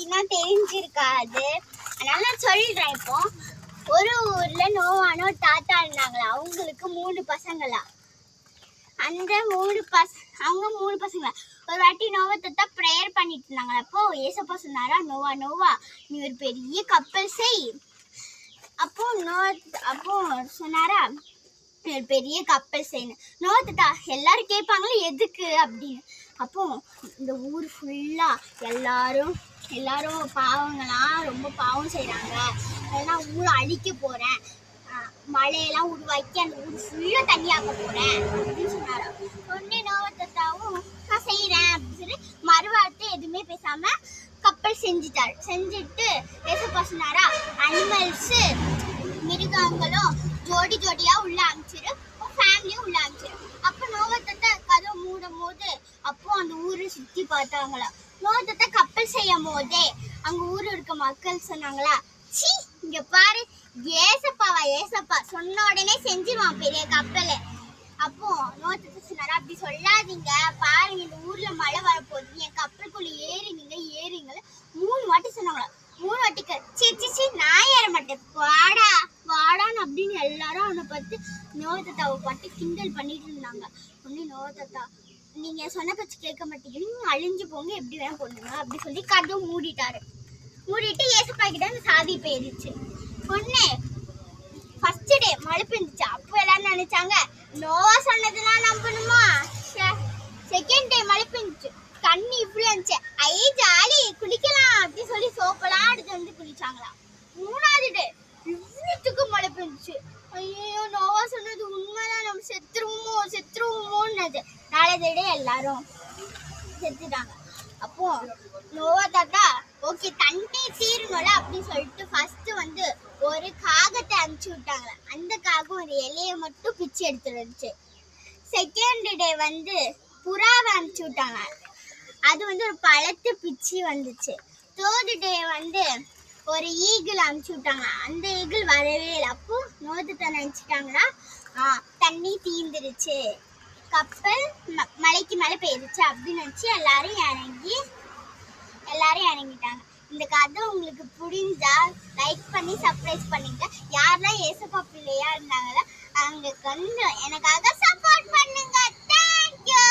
அப்படின்னா தெரிஞ்சிருக்காது. அதனால நான் சொல்றேன். இப்போ ஒரு ஊர்ல நோவான ஒரு தாத்தா இருந்தாங்களா. அவங்களுக்கு 3 பசங்களா. அந்த அவங்க 3 பசங்களா. ஒரு வாட்டி நோவா தாத்தா ப்ரேயர் பண்ணிட்டு இருந்தாங்களா. அப்போ ஏசப்பா சொன்னாரா, நோவா நோவா நீ ஒரு பெரிய கப்பல் செய். அப்போ சொன்னாரா, பெரிய கப்பல் செய்யணும். நோவா தாத்தா எல்லாரும் கேட்பாங்களே எதுக்கு அப்படின்னு. அப்போ இந்த ஊர் ஃபுல்லா எல்லாரும் பாவங்களாம் ரொம்ப பாவம் செய்யறாங்க. அதெல்லாம் ஊரை அழிக்க போறேன், மழையெல்லாம் உருவாக்கி அந்த ஊர் ஃபுல்லா தண்ணியாக்க போறேன் அப்படின்னு சொன்னாரா. உடனே நோவா தாத்தாவும் நான் செய்யறேன் அப்படின்னு சொல்லி மறுவார்த்தை எதுவுமே பேசாம கப்பல் செஞ்சுட்டு ஏசப்பா சொன்னாரா, அனிமல்ஸ் மிருகங்களும் ஜோடியா உள்ள அனுப்பிச்சிரு, ஃபேமிலியும் உள்ள அனுப்பிச்சிரு. அப்போ நோவா தாத்தா கதவை மூடும் போது அப்போ அந்த ஊரை சுத்தி பார்த்தாங்களா. நோவா தாத்தா கப்பல் செய்யும் போதே அங்க ஊரு இருக்க மக்கள் சொன்னாங்களா, சீ இங்க பாரு ஏசப்பா சொன்ன உடனே செஞ்சிருவான் பெரிய கப்பல். அப்போ நோவா தாத்தா சொன்னாரா, அப்படி சொல்லாதீங்க, பாருங்க இந்த ஊர்ல மழை வரப்போகுது, என் கப்பலுக்குள்ள ஏறுங்க 3 வாட்டி சொன்னாங்களா. 3 வாட்டிக்கு சி நான் ஏற மாட்டேன், வாடான்னு அப்படின்னு எல்லாரும் அவனை பார்த்து நோவா தாத்தாவை பார்த்து கிண்டல் பண்ணிட்டு இருந்தாங்க. உடனே நோவா தாத்தா, நீங்க சொன்ன பச்சு கேட்க மாட்டேங்கிறீங்க, நீங்க அழிஞ்சு போங்க, எப்படி வேணா போடுங்க அப்படி சொல்லி கதவை மூடிட்டு ஏசப்பா கிட்ட அந்த சாவி போயிருச்சு. உடனே ஃபர்ஸ்ட் டே மழை பெஞ்சிச்சு. அப்போ எல்லாரும் நினைச்சாங்க நோவா சொன்னதெல்லாம் நம்பணுமா. செகண்ட் டே மழை பெஞ்சிச்சு, தண்ணி இப்படி இருந்துச்சு, ஜாலி குளிக்கலாம் அப்படி சொல்லி சோப்பெல்லாம் எடுத்து வந்து குளிச்சாங்களாம். 3வது டே இவ்வளவுக்கு மழை பெஞ்சிச்சு. ஐயோ நோவா சொன்னது உண்மைதான், நம்ம செத்துருவோமோன்னு. 4வது டே எல்லாரும் செத்துட்டாங்க. அப்போ நோவா தாத்தா ஓகே தண்ணி தீரணும்ல அப்படின்னு சொல்லிட்டு ஃபர்ஸ்ட் வந்து ஒரு காகத்தை அனுப்பிச்சு விட்டாங்க. அந்த காகம் ஒரு இலையை மட்டும் பிச்சு எடுத்துருந்துச்சு. செகண்ட் டே வந்து புறாவை அனுப்பிச்சு விட்டாங்க. அது வந்து ஒரு பழத்தை பிச்சு வந்துச்சு. தேர்ட் டே வந்து ஒரு ஈகிள் அனுப்பிச்சு விட்டாங்க. அந்த ஈகிள் வரவே இல்லை. அப்போ நோவா தாத்தா நினைச்சிட்டாங்களா, தண்ணி தீந்துருச்சு, கப்பல் மலைக்கு மேலே போயிருச்சு அப்படின்னு நினச்சி எல்லாரும் இறங்கிட்டாங்க. இந்த கதை உங்களுக்கு புரிஞ்சா லைக் பண்ணி சப்ஸ்கிரைப் பண்ணுங்க. யாரெல்லாம் ஏசப்பா பிள்ளையா இருந்தாங்களோ அவங்க கொஞ்சம் எனக்காக சப்போர்ட் பண்ணுங்க. தேங்க்யூ.